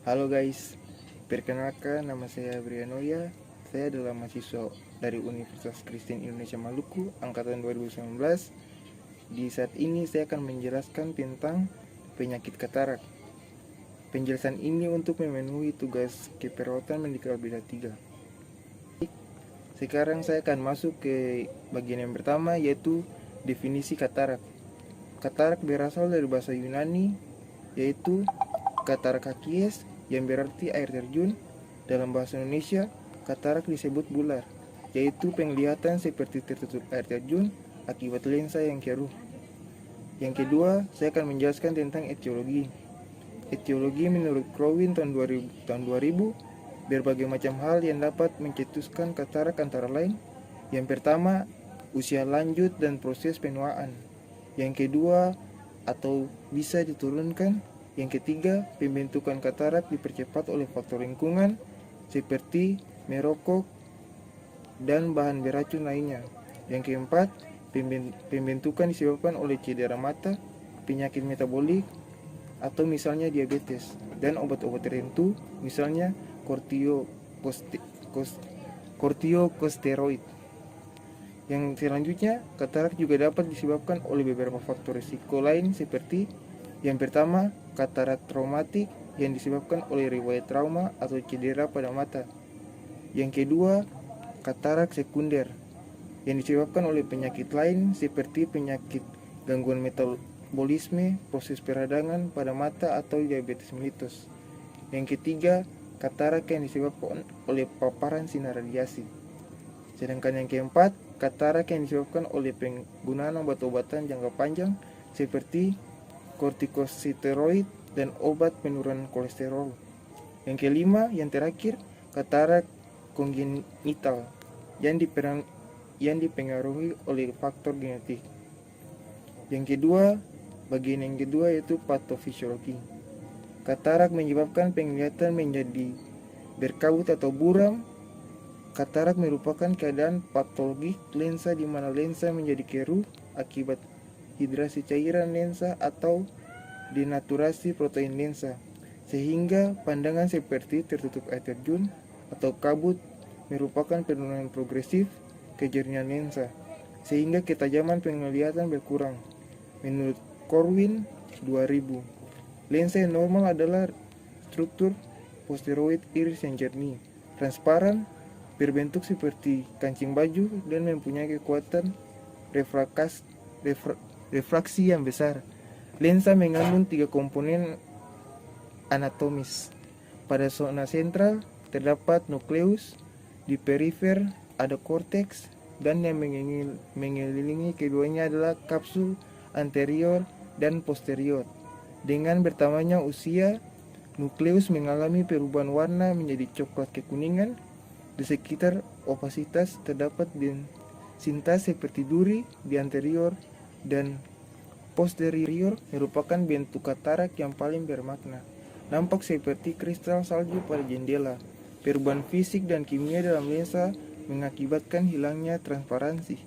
Halo guys, perkenalkan nama saya Brianoya. Saya adalah mahasiswa dari Universitas Kristen Indonesia Maluku angkatan 2019. Di saat ini saya akan menjelaskan tentang penyakit katarak. Penjelasan ini untuk memenuhi tugas keperawatan medikal beda 3. Sekarang saya akan masuk ke bagian yang pertama, yaitu definisi katarak. Katarak berasal dari bahasa Yunani, yaitu katarakakties, yang berarti air terjun. Dalam bahasa Indonesia, katarak disebut bular, yaitu penglihatan seperti tertutup air terjun akibat lensa yang keruh. Yang kedua, saya akan menjelaskan tentang etiologi. Etiologi menurut Crowin tahun 2000, berbagai macam hal yang dapat mencetuskan katarak antara lain. Yang pertama, usia lanjut dan proses penuaan. Yang kedua, atau bisa diturunkan. Yang ketiga, pembentukan katarak dipercepat oleh faktor lingkungan seperti merokok dan bahan beracun lainnya. Yang keempat, pembentukan disebabkan oleh cedera mata, penyakit metabolik, atau misalnya diabetes, dan obat-obat tertentu, misalnya kortikosteroid. Yang selanjutnya, katarak juga dapat disebabkan oleh beberapa faktor risiko lain seperti yang pertama, katarak traumatik yang disebabkan oleh riwayat trauma atau cedera pada mata. Yang kedua, katarak sekunder yang disebabkan oleh penyakit lain seperti penyakit gangguan metabolisme, proses peradangan pada mata atau diabetes mellitus. Yang ketiga, katarak yang disebabkan oleh paparan sinar radiasi. Sedangkan yang keempat, katarak yang disebabkan oleh penggunaan obat-obatan jangka panjang seperti kortikosteroid dan obat penurun kolesterol. Yang kelima, yang terakhir, katarak kongenital yang dipengaruhi oleh faktor genetik. Bagian yang kedua yaitu patofisiologi. Katarak menyebabkan penglihatan menjadi berkabut atau buram. Katarak merupakan keadaan patologik lensa di mana lensa menjadi keruh akibat hidrasi cairan lensa atau denaturasi protein lensa, sehingga pandangan seperti tertutup air terjun atau kabut merupakan penurunan progresif kejernihan lensa, sehingga ketajaman penglihatan berkurang. Menurut Corwin 2000, lensa yang normal adalah struktur posteroid iris yang jernih, transparan, berbentuk seperti kancing baju, dan mempunyai kekuatan refraksi yang besar. Lensa mengandung 3 komponen anatomis. Pada zona sentral terdapat nukleus, di perifer ada korteks, dan yang mengelilingi keduanya adalah kapsul anterior dan posterior. Dengan bertambahnya usia, nukleus mengalami perubahan warna menjadi coklat kekuningan. Di sekitar opasitas terdapat densitas seperti duri di anterior dan posterior merupakan bentuk katarak yang paling bermakna. Nampak seperti kristal salju pada jendela. Perubahan fisik dan kimia dalam lensa mengakibatkan hilangnya transparansi.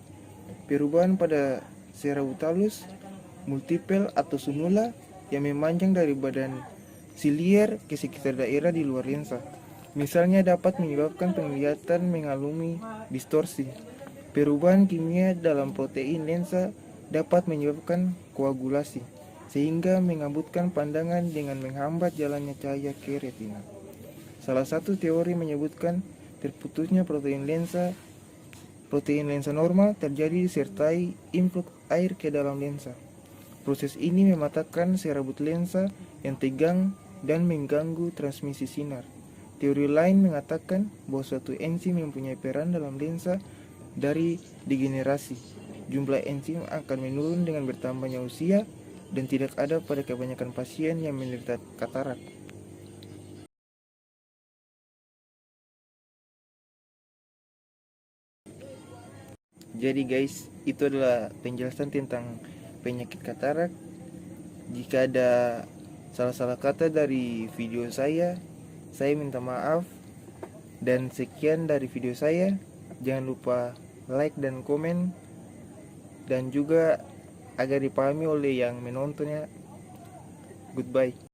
Perubahan pada cerebellum multiple atau sunula yang memanjang dari badan silier ke sekitar daerah di luar lensa. Misalnya dapat menyebabkan penglihatan mengalami distorsi. Perubahan kimia dalam protein lensa dapat menyebabkan koagulasi, sehingga mengabutkan pandangan dengan menghambat jalannya cahaya ke retina. Salah satu teori menyebutkan terputusnya protein lensa normal terjadi disertai influx air ke dalam lensa. Proses ini mematahkan serabut lensa yang tegang dan mengganggu transmisi sinar. Teori lain mengatakan bahwa suatu enzim mempunyai peran dalam lensa dari degenerasi. Jumlah enzim akan menurun dengan bertambahnya usia dan tidak ada pada kebanyakan pasien yang menderita katarak. Jadi guys, itu adalah penjelasan tentang penyakit katarak. Jika ada salah-salah kata dari video saya minta maaf. Dan sekian dari video saya. Jangan lupa like dan komen, dan juga agar dipahami oleh yang menontonnya. Goodbye.